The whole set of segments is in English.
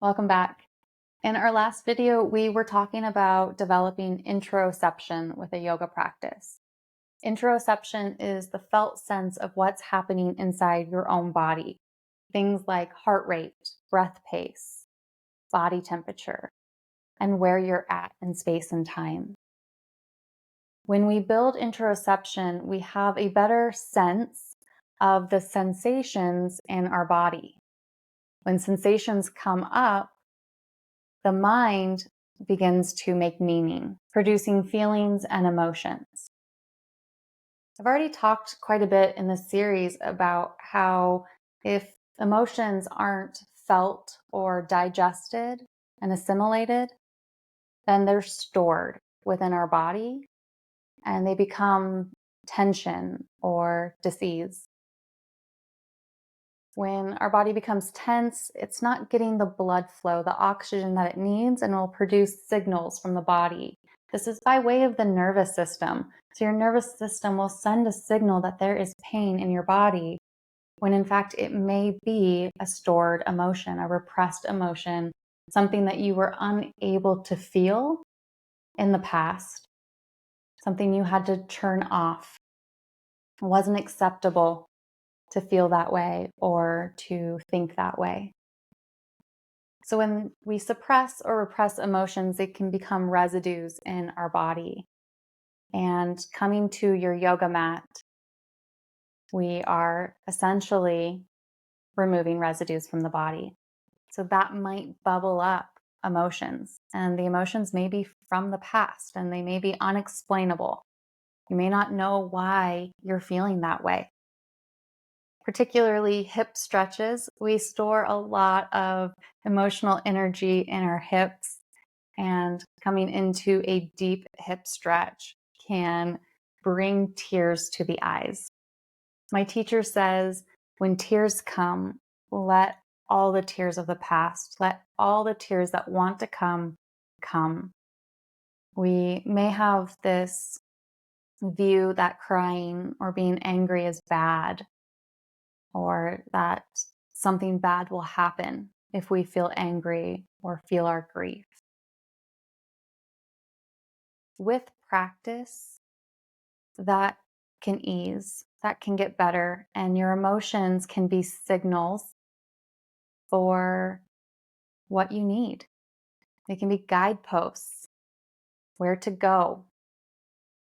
Welcome back. In our last video, we were talking about developing interoception with a yoga practice. Interoception is the felt sense of what's happening inside your own body. Things like heart rate, breath pace, body temperature, and where you're at in space and time. When we build interoception, we have a better sense of the sensations in our body. When sensations come up, the mind begins to make meaning, producing feelings and emotions. I've already talked quite a bit in this series about how if emotions aren't felt or digested and assimilated, then they're stored within our body and they become tension or disease. When our body becomes tense, it's not getting the blood flow, the oxygen that it needs, and it will produce signals from the body. This is by way of the nervous system. So your nervous system will send a signal that there is pain in your body, when in fact it may be a stored emotion, a repressed emotion, something that you were unable to feel in the past, something you had to turn off. It wasn't acceptable to feel that way or to think that way. So when we suppress or repress emotions, it can become residues in our body. And coming to your yoga mat, we are essentially removing residues from the body. So that might bubble up emotions, and the emotions may be from the past and they may be unexplainable. You may not know why you're feeling that way. Particularly hip stretches, we store a lot of emotional energy in our hips, and coming into a deep hip stretch can bring tears to the eyes. My teacher says, when tears come, let all the tears of the past, let all the tears that want to come, come. We may have this view that crying or being angry is bad, or that something bad will happen if we feel angry or feel our grief. With practice, that can ease, that can get better, and your emotions can be signals for what you need. They can be guideposts, where to go.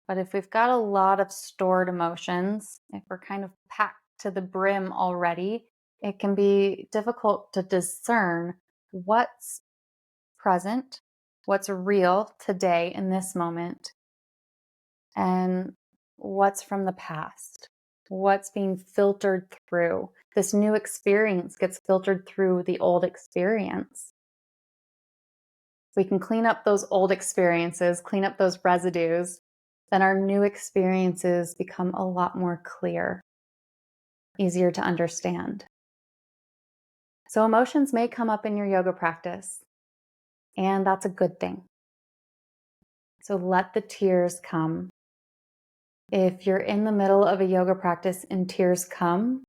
But if we've got a lot of stored emotions, if we're kind of packed to the brim already, it can be difficult to discern what's present, what's real today in this moment, and what's from the past, what's being filtered through. This new experience gets filtered through the old experience. If we can clean up those old experiences, clean up those residues, then our new experiences become a lot more clear, easier to understand. So emotions may come up in your yoga practice, and that's a good thing. So let the tears come. If you're in the middle of a yoga practice and tears come,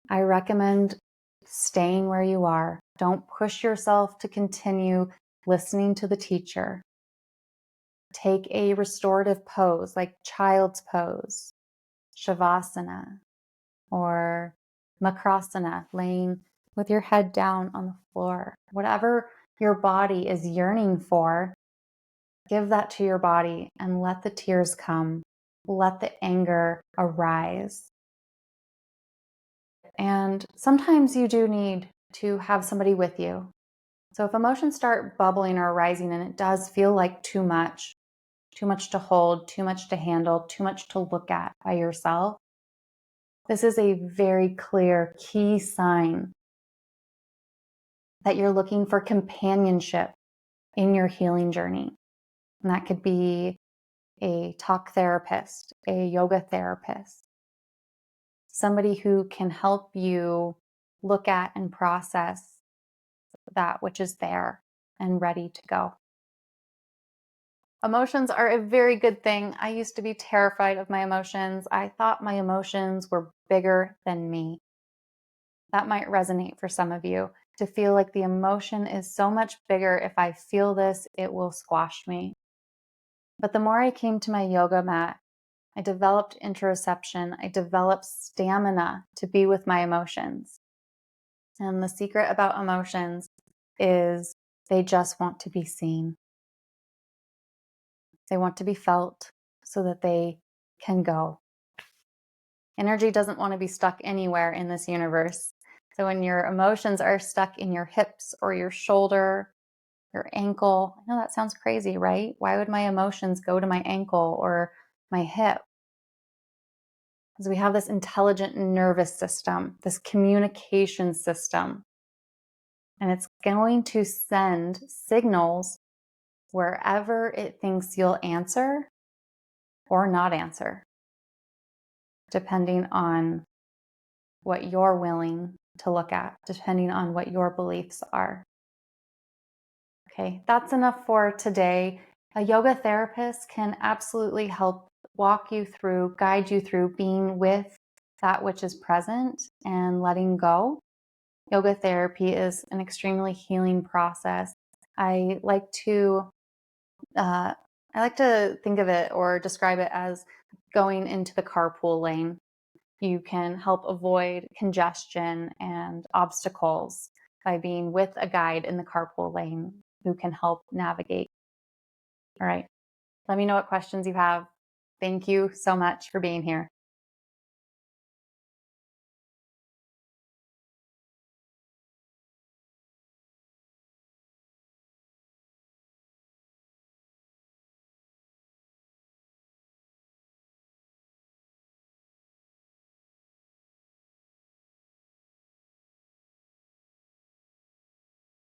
I recommend staying where you are. Don't push yourself to continue listening to the teacher. Take a restorative pose like child's pose, shavasana, or makrasana, laying with your head down on the floor. Whatever your body is yearning for, give that to your body and let the tears come. Let the anger arise. And sometimes you do need to have somebody with you. So if emotions start bubbling or rising and it does feel like too much to hold, too much to handle, too much to look at by yourself, this is a very clear key sign that you're looking for companionship in your healing journey. And that could be a talk therapist, a yoga therapist, somebody who can help you look at and process that which is there and ready to go. Emotions are a very good thing. I used to be terrified of my emotions. I thought my emotions were bigger than me. That might resonate for some of you. to feel like the emotion is so much bigger. If I feel this, it will squash me. But the more I came to my yoga mat, I developed interoception. I developed stamina to be with my emotions. And the secret about emotions is they just want to be seen. They want to be felt so that they can go. Energy doesn't want to be stuck anywhere in this universe. So when your emotions are stuck in your hips or your shoulder, your ankle, I know that sounds crazy, right? Why would my emotions go to my ankle or my hip? Because we have this intelligent nervous system, this communication system, and it's going to send signals wherever it thinks you'll answer or not answer, depending on what you're willing to look at, depending on what your beliefs are. Okay, that's enough for today. A yoga therapist can absolutely help walk you through, guide you through being with that which is present and letting go. Yoga therapy is an extremely healing process. I like to think of it or describe it as going into the carpool lane. You can help avoid congestion and obstacles by being with a guide in the carpool lane who can help navigate. All right. Let me know what questions you have. Thank you so much for being here.